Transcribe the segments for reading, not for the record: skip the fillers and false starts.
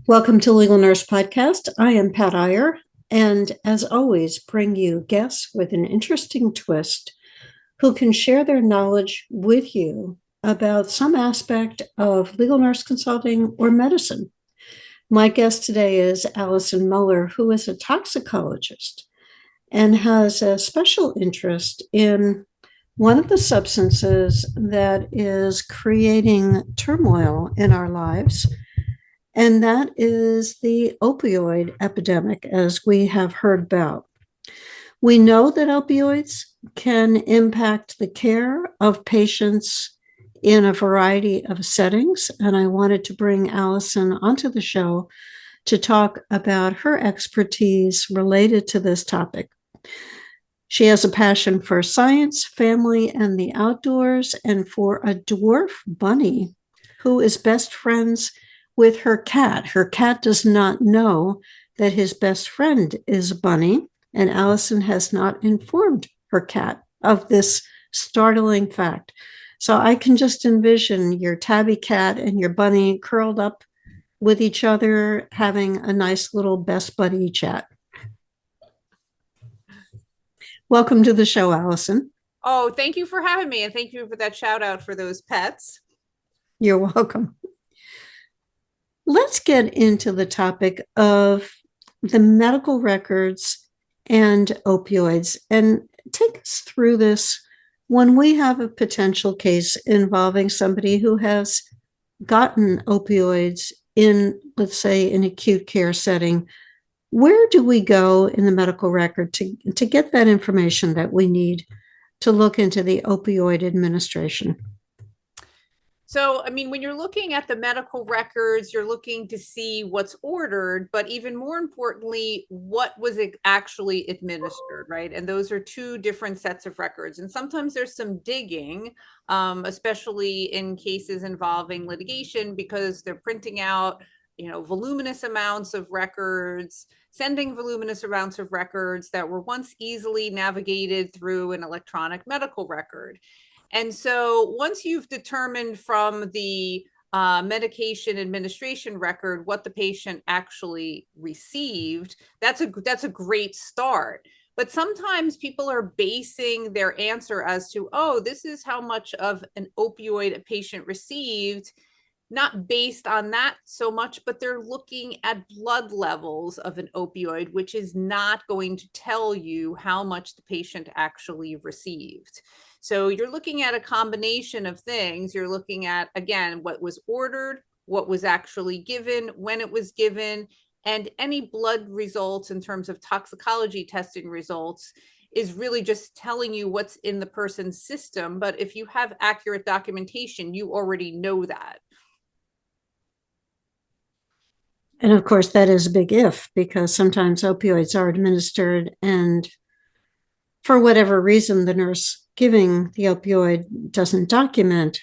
Welcome to Legal Nurse Podcast. I am Pat Iyer, and as always, bring you guests with an interesting twist who can share their knowledge with you about some aspect of legal nurse consulting or medicine. My guest today is Allison Muller, who is a toxicologist and has a special interest in one of the substances that is creating turmoil in our lives, and that is the opioid epidemic, as we have heard about. We know that opioids can impact the care of patients in a variety of settings, and I wanted to bring Allison onto the show to talk about her expertise related to this topic. She has a passion for science, family, and the outdoors, and for a dwarf bunny who is best friends with her cat. Her cat does not know that his best friend is a bunny, and Allison has not informed her cat of this startling fact. So I can just envision your tabby cat and your bunny curled up with each other, having a nice little best buddy chat. Welcome to the show, Allison. Oh, thank you for having me, and thank you for that shout out for those pets. You're welcome. Let's get into the topic of the medical records and opioids and take us through this when we have a potential case involving somebody who has gotten opioids in, let's say, an acute care setting. Where do we go in the medical record to get that information that we need to look into the opioid administration? So, I mean, when you're looking at the medical records, you're looking to see what's ordered, but even more importantly, what was it actually administered, right? And those are two different sets of records. And sometimes there's some digging, especially in cases involving litigation, because they're printing out, voluminous amounts of records, sending voluminous amounts of records that were once easily navigated through an electronic medical record. And so once you've determined from the medication administration record what the patient actually received, that's a great start. But sometimes people are basing their answer as to, oh, this is how much of an opioid a patient received, not based on that so much, but they're looking at blood levels of an opioid, which is not going to tell you how much the patient actually received. So you're looking at a combination of things. You're looking at, again, what was ordered, what was actually given, when it was given, and any blood results in terms of toxicology testing results is really just telling you what's in the person's system. But if you have accurate documentation, you already know that. And of course, that is a big if, because sometimes opioids are administered, and for whatever reason, the nurse giving the opioid doesn't document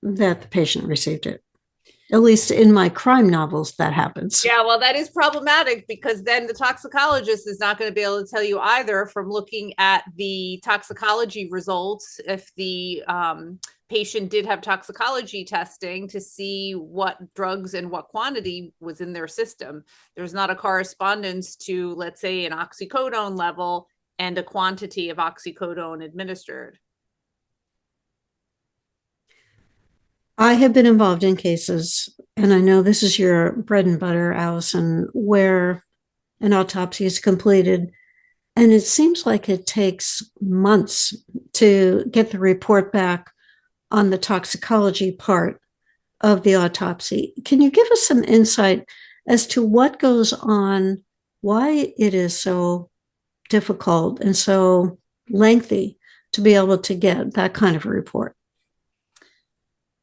that the patient received it. At least in my crime novels, that happens. Yeah, well, that is problematic, because then the toxicologist is not going to be able to tell you either from looking at the toxicology results if the patient did have toxicology testing to see what drugs and what quantity was in their system. There's not a correspondence to, let's say, an oxycodone level and a quantity of oxycodone administered. I have been involved in cases, and I know this is your bread and butter, Allison, where an autopsy is completed, and it seems like it takes months to get the report back on the toxicology part of the autopsy. Can you give us some insight as to what goes on, why it is so difficult and so lengthy to be able to get that kind of a report?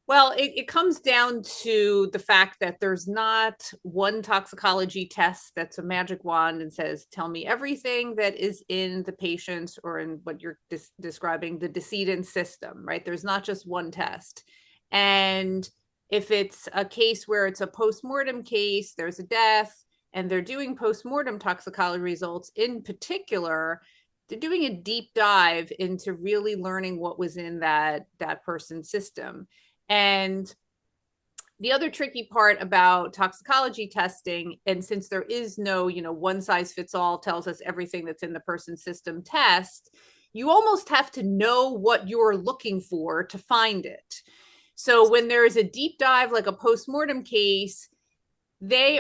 Well, it comes down to the fact that there's not one toxicology test that's a magic wand and says, tell me everything that is in the patient's or in what you're describing, the decedent's system, right? There's not just one test. And if it's a case where it's a postmortem case, there's a death, and they're doing postmortem toxicology results in particular, they're doing a deep dive into really learning what was in that person's system. And The other tricky part about toxicology testing, and since there is no, one size fits all tells us everything that's in the person's system test, you almost have to know what you're looking for to find it. So when there is a deep dive, like a postmortem case, they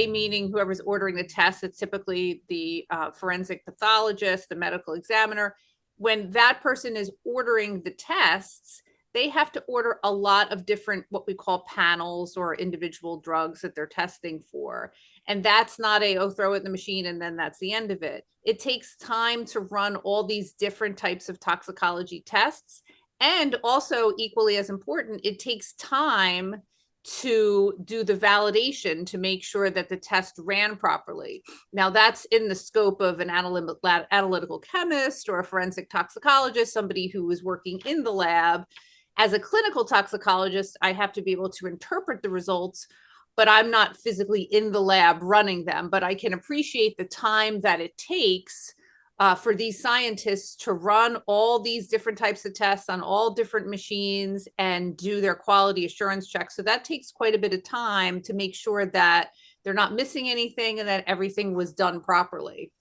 meaning whoever's ordering the test, it's typically the forensic pathologist, the medical examiner. When that person is ordering the tests, they have to order a lot of different, what we call panels or individual drugs that they're testing for. And that's not throw it in the machine and then that's the end of it. It takes time to run all these different types of toxicology tests. And also, equally as important, it takes time to do the validation to make sure that the test ran properly. Now, that's in the scope of an analytical chemist or a forensic toxicologist, somebody who is working in the lab. As a clinical toxicologist, I have to be able to interpret the results, but I'm not physically in the lab running them. But I can appreciate the time that it takes for these scientists to run all these different types of tests on all different machines and do their quality assurance checks. So that takes quite a bit of time to make sure that they're not missing anything and that everything was done properly.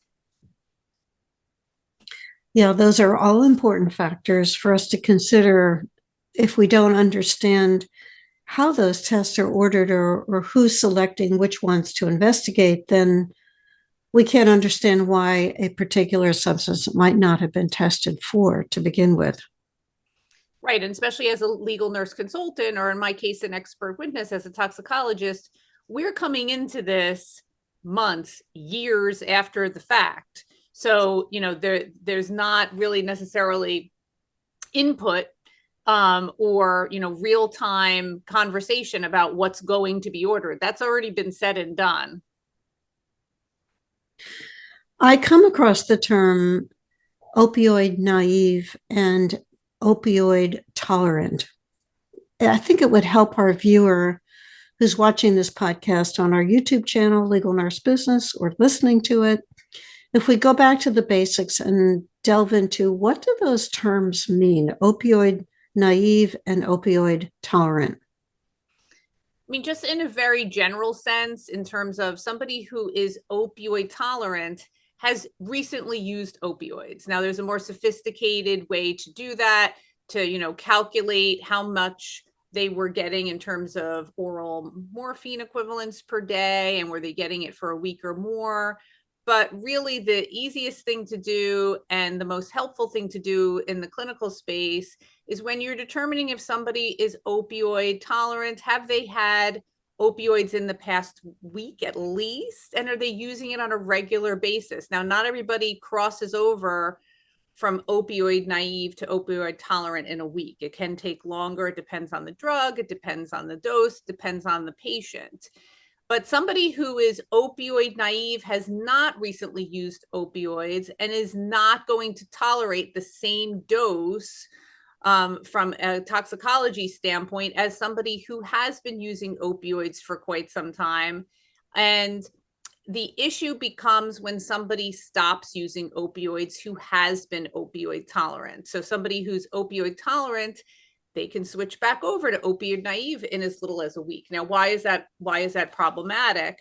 Yeah, those are all important factors for us to consider if we don't understand how those tests are ordered or who's selecting which ones to investigate, then we can't understand why a particular substance might not have been tested for to begin with. Right. And especially as a legal nurse consultant, or in my case, an expert witness as a toxicologist, we're coming into this months, years after the fact. So, there's not really necessarily input or, real-time conversation about what's going to be ordered. That's already been said and done. I come across the term opioid naive and opioid tolerant. I think it would help our viewer who's watching this podcast on our YouTube channel, Legal Nurse Business, or listening to it, if we go back to the basics and delve into what do those terms mean, opioid naive and opioid tolerant? I mean, just in a very general sense, in terms of somebody who is opioid tolerant has recently used opioids. Now, there's a more sophisticated way to do that, to, calculate how much they were getting in terms of oral morphine equivalents per day, and were they getting it for a week or more. But really, the easiest thing to do and the most helpful thing to do in the clinical space is when you're determining if somebody is opioid tolerant, have they had opioids in the past week at least? And are they using it on a regular basis? Now, not everybody crosses over from opioid naive to opioid tolerant in a week. It can take longer. It depends on the drug. It depends on the dose, depends on the patient. But somebody who is opioid naive has not recently used opioids and is not going to tolerate the same dose from a toxicology standpoint as somebody who has been using opioids for quite some time. And the issue becomes when somebody stops using opioids who has been opioid tolerant. So somebody who's opioid tolerant, they can switch back over to opioid naive in as little as a week. Now, why is that problematic?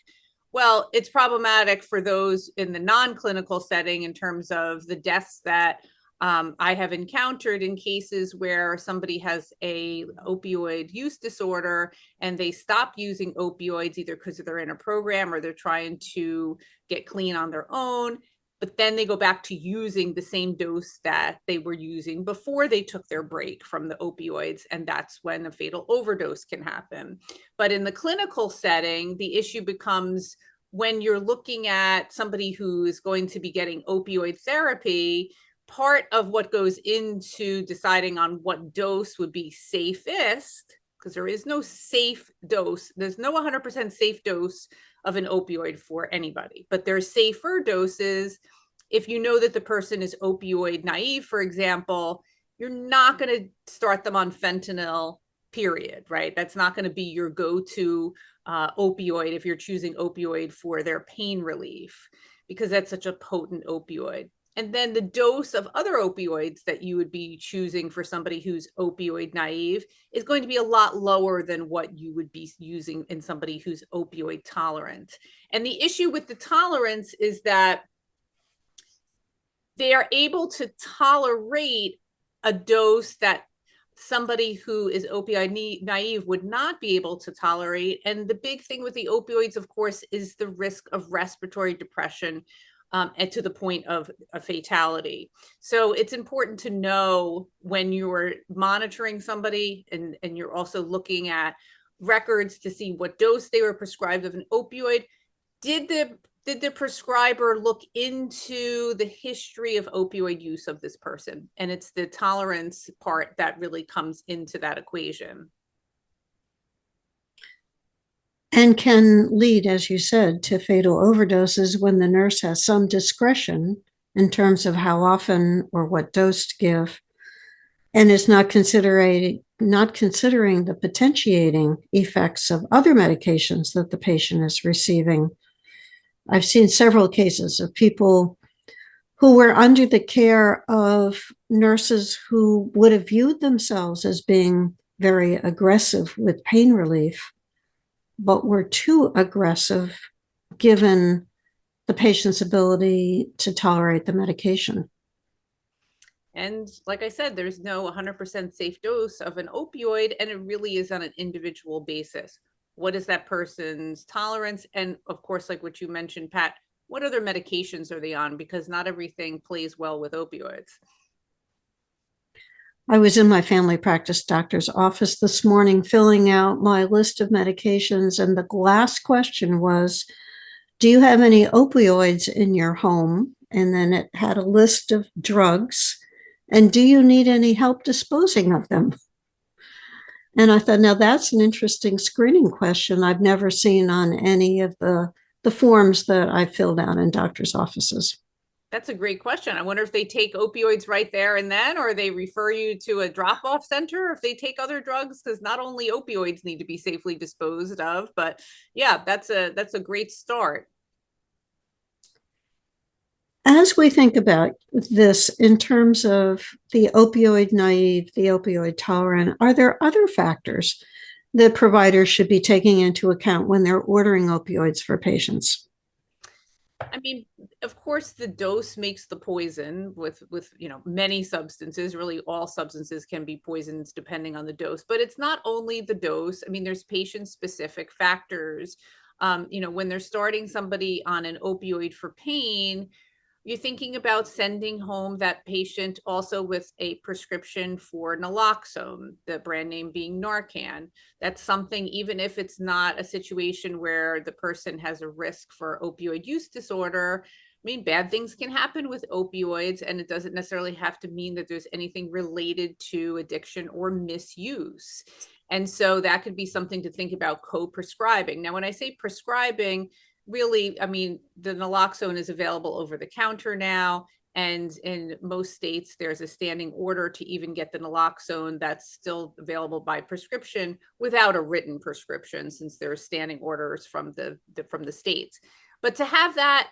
Well, it's problematic for those in the non-clinical setting in terms of the deaths that I have encountered in cases where somebody has a opioid use disorder and they stop using opioids either because they're in a program or they're trying to get clean on their own, but then they go back to using the same dose that they were using before they took their break from the opioids, and that's when a fatal overdose can happen. But in the clinical setting, the issue becomes when you're looking at somebody who is going to be getting opioid therapy, part of what goes into deciding on what dose would be safest, because there is no safe dose, there's no 100% safe dose of an opioid for anybody, but there's safer doses. If you know that the person is opioid naive, for example, you're not going to start them on fentanyl, period, right? That's not going to be your go-to opioid if you're choosing opioid for their pain relief, because that's such a potent opioid. And then the dose of other opioids that you would be choosing for somebody who's opioid naive is going to be a lot lower than what you would be using in somebody who's opioid tolerant. And the issue with the tolerance is that they are able to tolerate a dose that somebody who is opioid naive would not be able to tolerate. And the big thing with the opioids, of course, is the risk of respiratory depression, and to the point of a fatality. So it's important to know when you're monitoring somebody and you're also looking at records to see what dose they were prescribed of an opioid. Did the prescriber look into the history of opioid use of this person? And it's the tolerance part that really comes into that equation. And can lead, as you said, to fatal overdoses when the nurse has some discretion in terms of how often or what dose to give, and is not considering the potentiating effects of other medications that the patient is receiving. I've seen several cases of people who were under the care of nurses who would have viewed themselves as being very aggressive with pain relief, but were too aggressive given the patient's ability to tolerate the medication. And like I said, there's no 100% safe dose of an opioid, and it really is on an individual basis. What is that person's tolerance? And of course, like what you mentioned, Pat, what other medications are they on? Because not everything plays well with opioids. I was in my family practice doctor's office this morning filling out my list of medications, and the last question was, do you have any opioids in your home? And then it had a list of drugs. And do you need any help disposing of them? And I thought, now that's an interesting screening question I've never seen on any of the forms that I filled out in doctor's offices. That's a great question. I wonder if they take opioids right there and then, or they refer you to a drop-off center if they take other drugs, because not only opioids need to be safely disposed of, but yeah, that's a great start. As we think about this in terms of the opioid naive, the opioid tolerant, are there other factors that providers should be taking into account when they're ordering opioids for patients? I mean, of course, the dose makes the poison with many substances. Really, all substances can be poisons depending on the dose, but it's not only the dose. I mean, there's patient-specific factors. When they're starting somebody on an opioid for pain, you're thinking about sending home that patient also with a prescription for naloxone, the brand name being Narcan. That's something, even if it's not a situation where the person has a risk for opioid use disorder. I mean, bad things can happen with opioids, and it doesn't necessarily have to mean that there's anything related to addiction or misuse. And so that could be something to think about co-prescribing. Now, when I say prescribing, really, I mean, the naloxone is available over the counter now. And in most states, there's a standing order to even get the naloxone that's still available by prescription without a written prescription, since there are standing orders from the states. But to have that,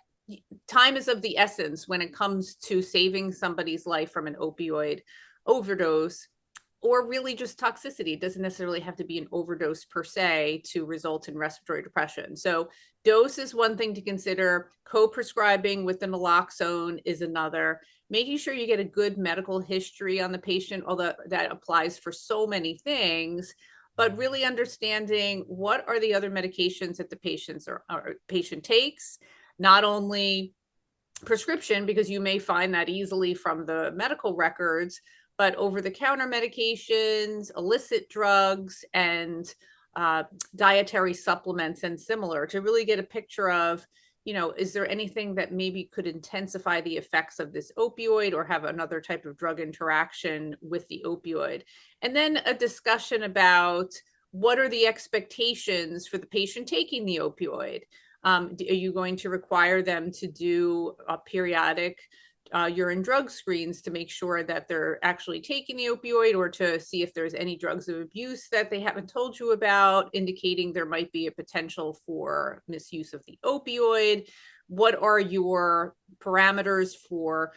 time is of the essence when it comes to saving somebody's life from an opioid overdose, or really just toxicity. It doesn't necessarily have to be an overdose per se to result in respiratory depression. So dose is one thing to consider. Co-prescribing with the naloxone is another. Making sure you get a good medical history on the patient, although that applies for so many things, but really understanding what are the other medications that the patient takes, not only prescription, because you may find that easily from the medical records, but over-the-counter medications, illicit drugs, and dietary supplements and similar, to really get a picture of, is there anything that maybe could intensify the effects of this opioid or have another type of drug interaction with the opioid? And then a discussion about what are the expectations for the patient taking the opioid? Are you going to require them to do a periodic urine drug screens to make sure that they're actually taking the opioid, or to see if there's any drugs of abuse that they haven't told you about, indicating there might be a potential for misuse of the opioid. What are your parameters for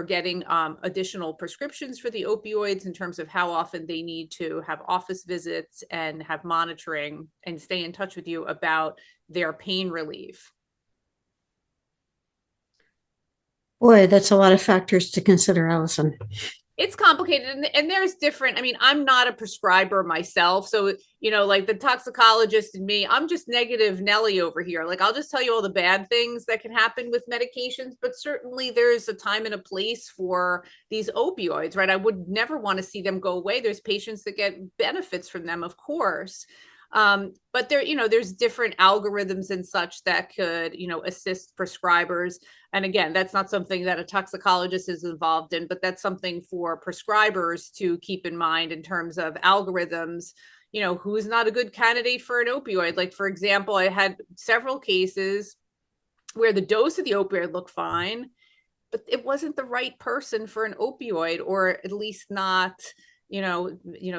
getting additional prescriptions for the opioids, in terms of how often they need to have office visits and have monitoring and stay in touch with you about their pain relief? Boy, that's a lot of factors to consider, Allison. It's complicated, and there's different. I mean, I'm not a prescriber myself, so like the toxicologist and me, I'm just negative Nelly over here. Like, I'll just tell you all the bad things that can happen with medications, but certainly there's a time and a place for these opioids, right? I would never want to see them go away. There's patients that get benefits from them, of course. But there's different algorithms and such that could, assist prescribers. And again, that's not something that a toxicologist is involved in, but that's something for prescribers to keep in mind in terms of algorithms. Who is not a good candidate for an opioid? Like, for example, I had several cases where the dose of the opioid looked fine, but it wasn't the right person for an opioid, or at least not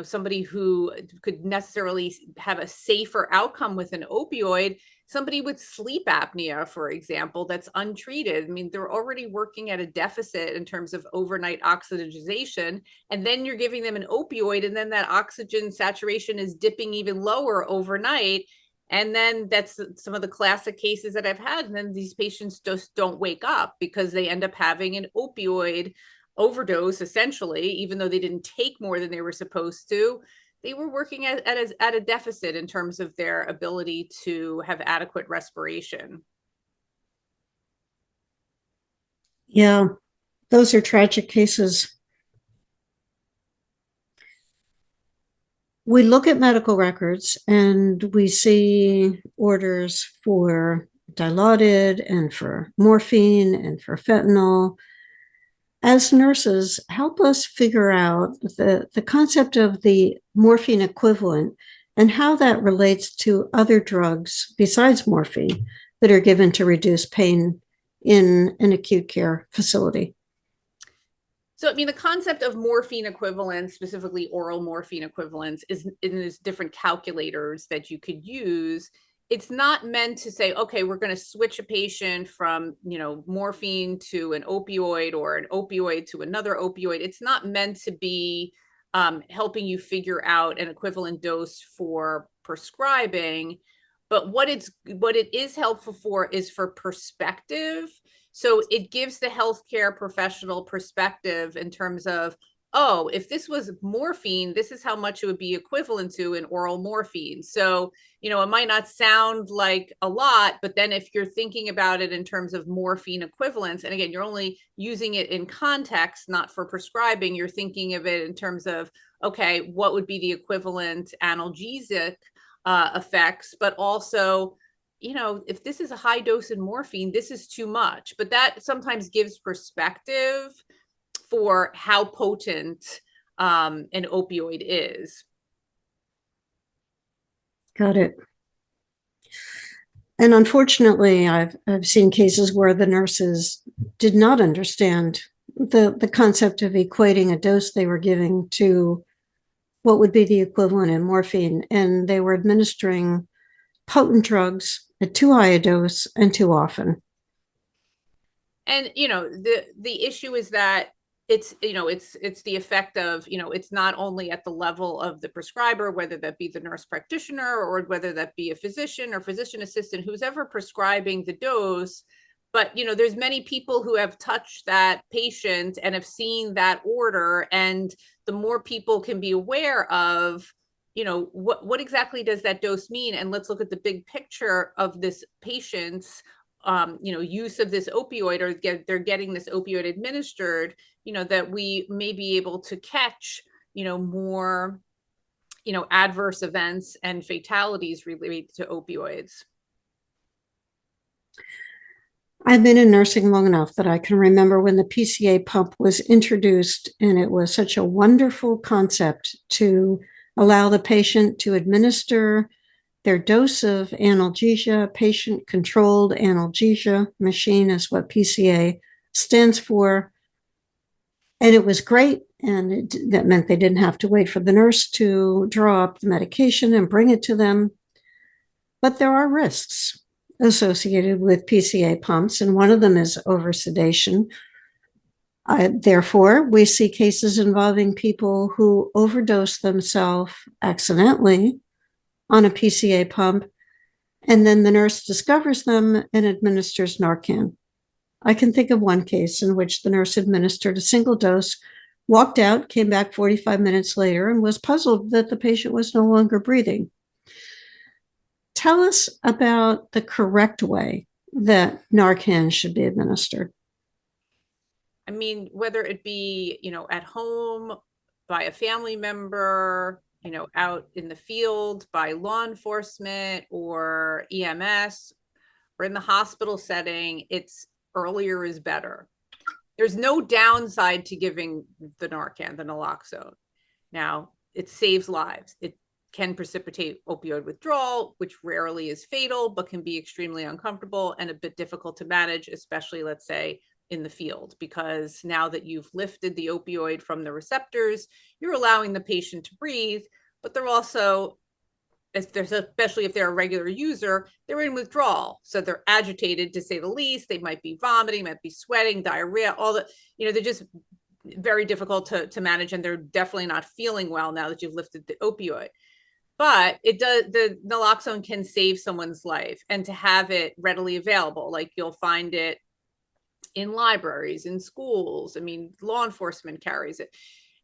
somebody who could necessarily have a safer outcome with an opioid. Somebody with sleep apnea, for example, that's untreated. I mean, they're already working at a deficit in terms of overnight oxygenation, and then you're giving them an opioid, and then that oxygen saturation is dipping even lower overnight. And then that's some of the classic cases that I've had. And then these patients just don't wake up because they end up having an opioid overdose, essentially, even though they didn't take more than they were supposed to. They were working at a deficit in terms of their ability to have adequate respiration. Yeah, those are tragic cases. We look at medical records and we see orders for Dilaudid and for morphine and for fentanyl. As nurses, help us figure out the concept of the morphine equivalent and how that relates to other drugs besides morphine that are given to reduce pain in an acute care facility. So, I mean, the concept of morphine equivalents, specifically oral morphine equivalents, is in these different calculators that you could use. It's not meant to say, okay, we're going to switch a patient from, morphine to an opioid, or an opioid to another opioid. It's not meant to be helping you figure out an equivalent dose for prescribing. But what it is helpful for is for perspective. So it gives the healthcare professional perspective in terms of, oh, if this was morphine, this is how much it would be equivalent to in oral morphine. So, it might not sound like a lot, but then if you're thinking about it in terms of morphine equivalents, and again, you're only using it in context, not for prescribing, you're thinking of it in terms of, okay, what would be the equivalent analgesic effects, but also, if this is a high dose in morphine, this is too much. But that sometimes gives perspective for how potent an opioid is. Got it. And unfortunately, I've seen cases where the nurses did not understand the concept of equating a dose they were giving to what would be the equivalent in morphine, and they were administering potent drugs at too high a dose and too often. And the issue is that it's the effect of, it's not only at the level of the prescriber, whether that be the nurse practitioner or whether that be a physician or physician assistant, who's ever prescribing the dose. But there's many people who have touched that patient and have seen that order, and the more people can be aware of, what exactly does that dose mean, and let's look at the big picture of this patient's use of this opioid, or they're getting this opioid administered, that we may be able to catch, more, adverse events and fatalities related to opioids. I've been in nursing long enough that I can remember when the PCA pump was introduced, and it was such a wonderful concept to allow the patient to administer their dose of analgesia. Patient-controlled analgesia machine is what PCA stands for, and it was great. And that meant they didn't have to wait for the nurse to draw up the medication and bring it to them. But there are risks associated with PCA pumps, and one of them is over-sedation. Therefore, we see cases involving people who overdose themselves accidentally on a PCA pump, and then the nurse discovers them and administers Narcan. I can think of one case in which the nurse administered a single dose, walked out, came back 45 minutes later, and was puzzled that the patient was no longer breathing. Tell us about the correct way that Narcan should be administered. I mean, whether it be, at home by a family member, out in the field by law enforcement or EMS, or in the hospital setting, it's earlier is better. There's no downside to giving the Narcan, the naloxone. Now, it saves lives. It can precipitate opioid withdrawal, which rarely is fatal, but can be extremely uncomfortable and a bit difficult to manage, especially, let's say, in the field, because now that you've lifted the opioid from the receptors, you're allowing the patient to breathe, but they're also, especially if they're a regular user, they're in withdrawal. So they're agitated, to say the least. They might be vomiting, might be sweating, diarrhea, all the, they're just very difficult to manage, and they're definitely not feeling well now that you've lifted the opioid. But the naloxone can save someone's life, and to have it readily available, like you'll find it in libraries, in schools. I mean, law enforcement carries it,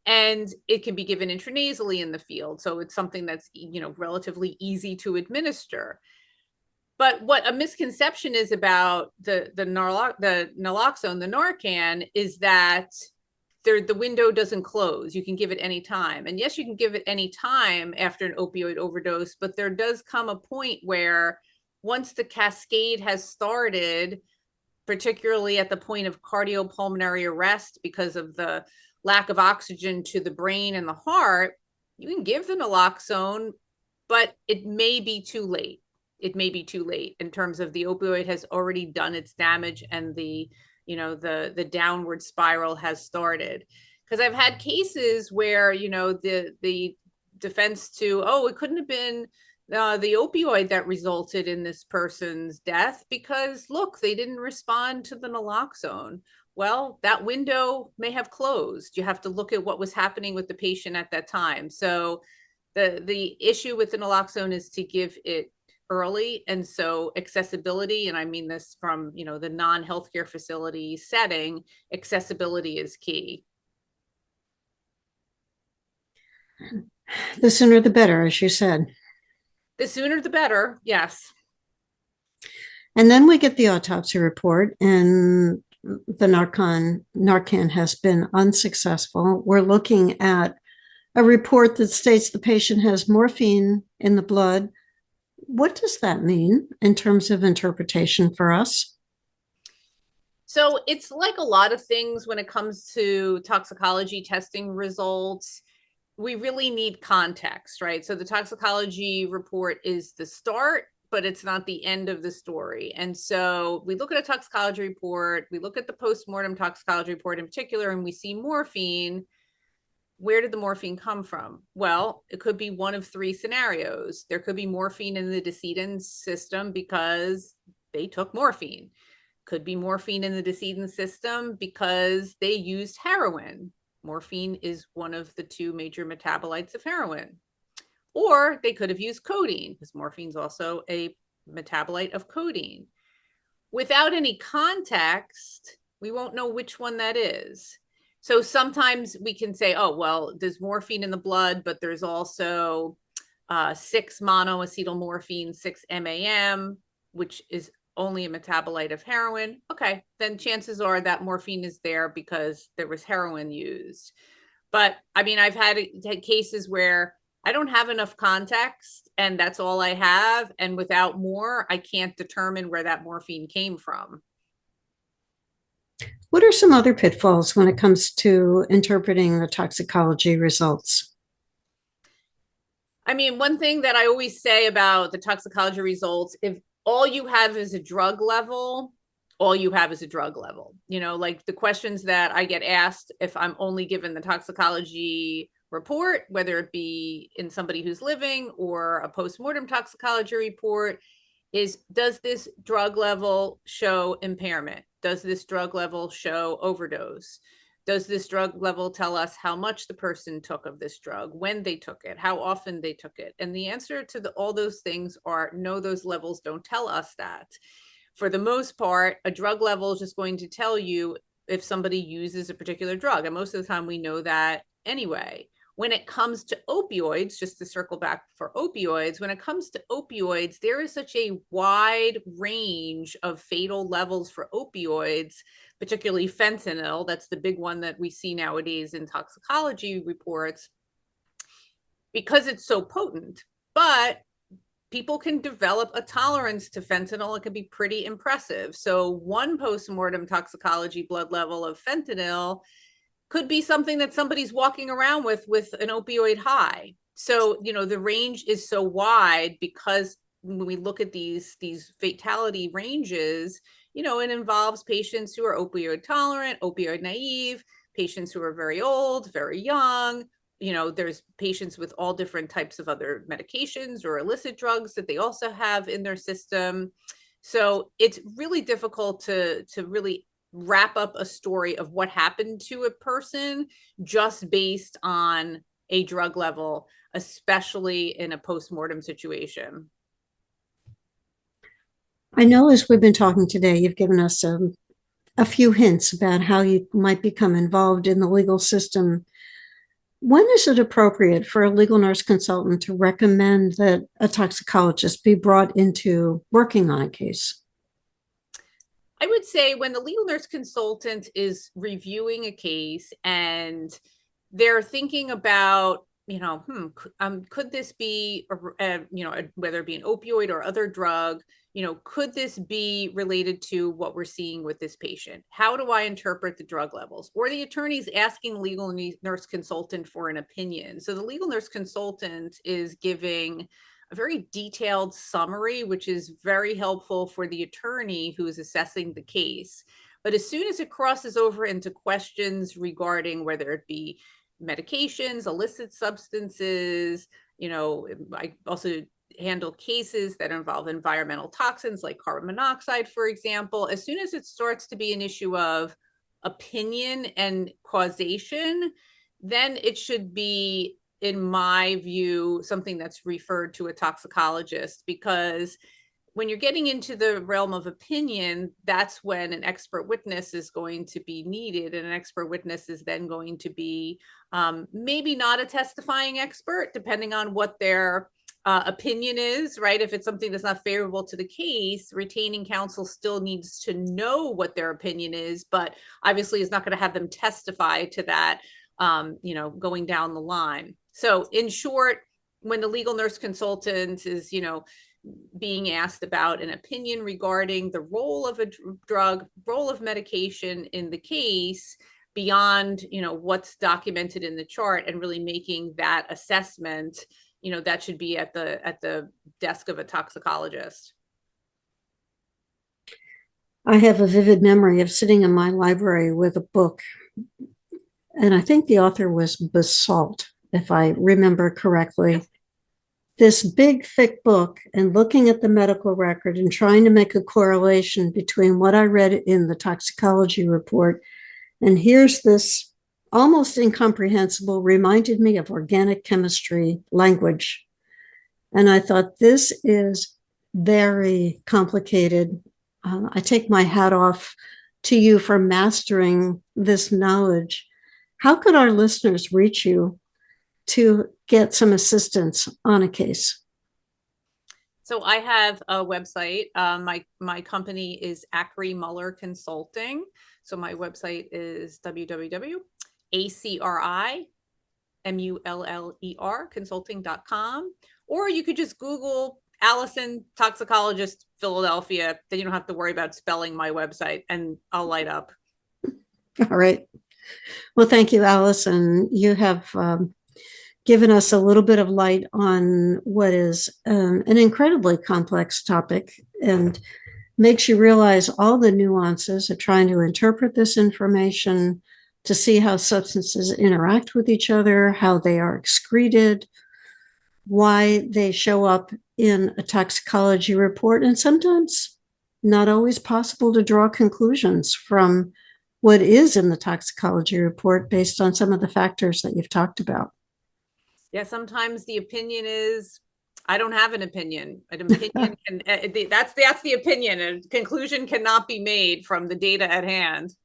and it can be given intranasally in the field. So it's something that's, relatively easy to administer. But what a misconception is about the naloxone, the Narcan, is that the window doesn't close. You can give it any time. And yes, you can give it any time after an opioid overdose, but there does come a point where once the cascade has started, particularly at the point of cardiopulmonary arrest because of the lack of oxygen to the brain and the heart, you can give the naloxone, but it may be too late. It may be too late in terms of the opioid has already done its damage, and the downward spiral has started. Because I've had cases where, the defense to, it couldn't have been the opioid that resulted in this person's death because, look, they didn't respond to the naloxone. Well, that window may have closed. You have to look at what was happening with the patient at that time. So the issue with the naloxone is to give it early. And so accessibility, and I mean this from, the non-healthcare facility setting, accessibility is key. The sooner the better, as you said. The sooner the better, yes. And then we get the autopsy report, and the Narcan has been unsuccessful. We're looking at a report that states the patient has morphine in the blood. What does that mean in terms of interpretation for us? So it's like a lot of things when it comes to toxicology testing results. We really need context, right? So the toxicology report is the start, but it's not the end of the story. And so we look at a toxicology report, we look at the postmortem toxicology report in particular, and we see morphine. Where did the morphine come from? Well, it could be one of three scenarios. There could be morphine in the decedent's system because they took morphine. Could be morphine in the decedent's system because they used heroin. Morphine is one of the two major metabolites of heroin. Or they could have used codeine, because morphine is also a metabolite of codeine. Without any context, we won't know which one that is. So sometimes we can say, oh, well, there's morphine in the blood, but there's also 6 monoacetylmorphine, 6 MAM, which is only a metabolite of heroin. Okay, then chances are that morphine is there because there was heroin used. But I mean, I've had cases where I don't have enough context and that's all I have. And without more, I can't determine where that morphine came from. What are some other pitfalls when it comes to interpreting the toxicology results? I mean, one thing that I always say about the toxicology results, if all you have is a drug level, all you have is a drug level. Like the questions that I get asked if I'm only given the toxicology report, whether it be in somebody who's living or a postmortem toxicology report, is, does this drug level show impairment? Does this drug level show overdose? Does this drug level tell us how much the person took of this drug, when they took it, how often they took it? And the answer to all those things are no, those levels don't tell us that. For the most part, a drug level is just going to tell you if somebody uses a particular drug. And most of the time we know that anyway. When it comes to opioids, just to circle back for opioids, when it comes to opioids, there is such a wide range of fatal levels for opioids, particularly fentanyl. That's the big one that we see nowadays in toxicology reports, because it's so potent. But people can develop a tolerance to fentanyl. It can be pretty impressive. So one postmortem toxicology blood level of fentanyl could be something that somebody's walking around with an opioid high. So, the range is so wide because when we look at these fatality ranges, it involves patients who are opioid tolerant, opioid naive, patients who are very old, very young. There's patients with all different types of other medications or illicit drugs that they also have in their system. So it's really difficult to really wrap up a story of what happened to a person just based on a drug level, especially in a postmortem situation. I know as we've been talking today, you've given us a few hints about how you might become involved in the legal system. When is it appropriate for a legal nurse consultant to recommend that a toxicologist be brought into working on a case? I would say when the legal nurse consultant is reviewing a case and they're thinking about, could this be, whether it be an opioid or other drug, could this be related to what we're seeing with this patient? How do I interpret the drug levels? Or the attorney's asking the legal nurse consultant for an opinion. So the legal nurse consultant is giving a very detailed summary, which is very helpful for the attorney who is assessing the case. But as soon as it crosses over into questions regarding whether it be medications, illicit substances, I also handle cases that involve environmental toxins like carbon monoxide, for example. As soon as it starts to be an issue of opinion and causation, then it should be, in my view, something that's referred to a toxicologist, because when you're getting into the realm of opinion, that's when an expert witness is going to be needed. And an expert witness is then going to be maybe not a testifying expert, depending on what their opinion is, right? If it's something that's not favorable to the case, retaining counsel still needs to know what their opinion is, but obviously is not going to have them testify to that, going down the line. So in short, when the legal nurse consultant is, being asked about an opinion regarding the role of a drug, role of medication in the case, beyond, what's documented in the chart, and really making that assessment, that should be at the desk of a toxicologist. I have a vivid memory of sitting in my library with a book, and I think the author was Basalt, if I remember correctly. Yes. This big, thick book, and looking at the medical record and trying to make a correlation between what I read in the toxicology report, and here's this almost incomprehensible, reminded me of organic chemistry language. And I thought, this is very complicated. I take my hat off to you for mastering this knowledge. How could our listeners reach you to get some assistance on a case? So I have a website. My company is Iyer Muller Consulting. So my website is www.ACRIMULLER consulting.com. Or you could just Google Allison Toxicologist Philadelphia. Then you don't have to worry about spelling my website, and I'll light up. All right. Well, thank you, Allison. You have given us a little bit of light on what is an incredibly complex topic. And makes you realize all the nuances of trying to interpret this information, to see how substances interact with each other, how they are excreted, why they show up in a toxicology report, and sometimes not always possible to draw conclusions from what is in the toxicology report based on some of the factors that you've talked about. Yeah, sometimes the opinion is, I don't have an opinion. An opinion can, that's the opinion. A conclusion cannot be made from the data at hand.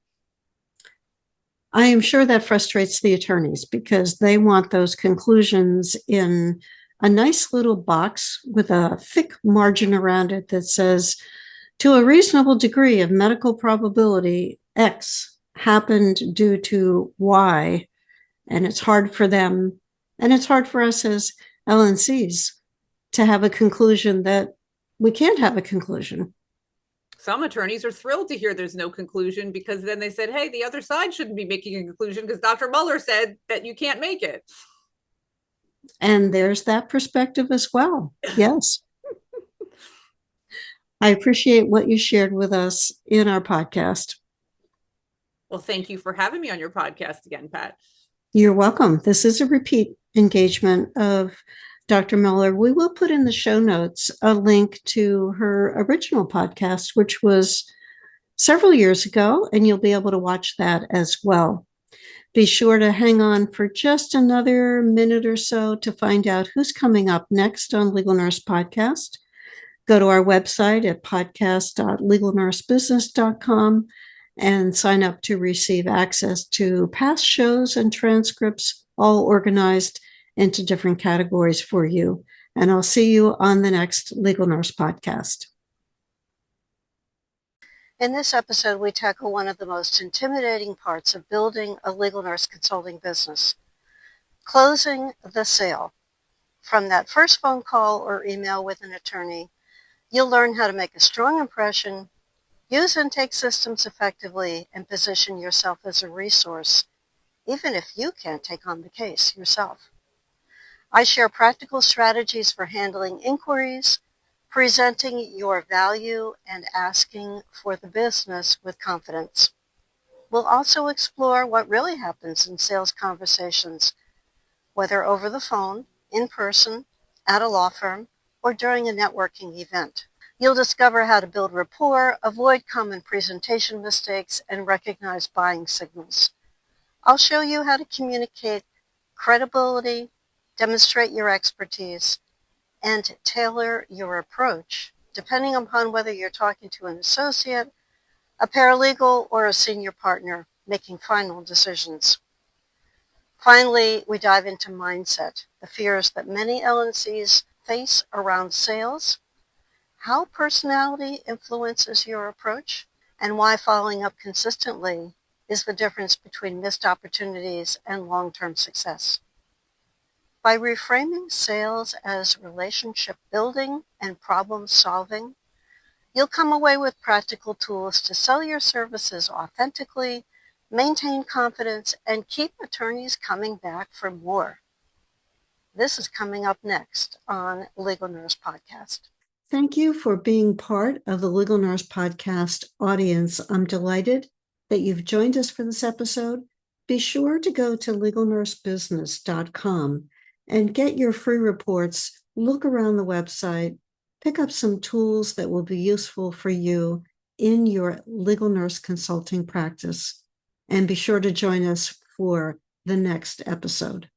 I am sure that frustrates the attorneys because they want those conclusions in a nice little box with a thick margin around it that says, to a reasonable degree of medical probability, X happened due to Y. And it's hard for them, and it's hard for us as LNCs to have a conclusion that we can't have a conclusion. Some attorneys are thrilled to hear there's no conclusion, because then they said, hey, the other side shouldn't be making a conclusion because Dr. Muller said that you can't make it. And there's that perspective as well. Yes. I appreciate what you shared with us in our podcast. Well, thank you for having me on your podcast again, Pat. You're welcome. This is a repeat engagement of Dr. Muller. We will put in the show notes a link to her original podcast, which was several years ago, and you'll be able to watch that as well. Be sure to hang on for just another minute or so to find out who's coming up next on Legal Nurse Podcast. Go to our website at podcast.legalnursebusiness.com and sign up to receive access to past shows and transcripts, all organized into different categories for you. And I'll see you on the next Legal Nurse Podcast. In this episode, we tackle one of the most intimidating parts of building a legal nurse consulting business: closing the sale. From that first phone call or email with an attorney, you'll learn how to make a strong impression, use intake systems effectively, and position yourself as a resource, even if you can't take on the case yourself. I share practical strategies for handling inquiries, presenting your value, and asking for the business with confidence. We'll also explore what really happens in sales conversations, whether over the phone, in person, at a law firm, or during a networking event. You'll discover how to build rapport, avoid common presentation mistakes, and recognize buying signals. I'll show you how to communicate credibility, demonstrate your expertise, and tailor your approach, depending upon whether you're talking to an associate, a paralegal, or a senior partner making final decisions. Finally, we dive into mindset, the fears that many LNCs face around sales, how personality influences your approach, and why following up consistently is the difference between missed opportunities and long-term success. By reframing sales as relationship building and problem solving, you'll come away with practical tools to sell your services authentically, maintain confidence, and keep attorneys coming back for more. This is coming up next on Legal Nurse Podcast. Thank you for being part of the Legal Nurse Podcast audience. I'm delighted that you've joined us for this episode. Be sure to go to legalnursebusiness.com and get your free reports. Look around the website, pick up some tools that will be useful for you in your legal nurse consulting practice. And be sure to join us for the next episode.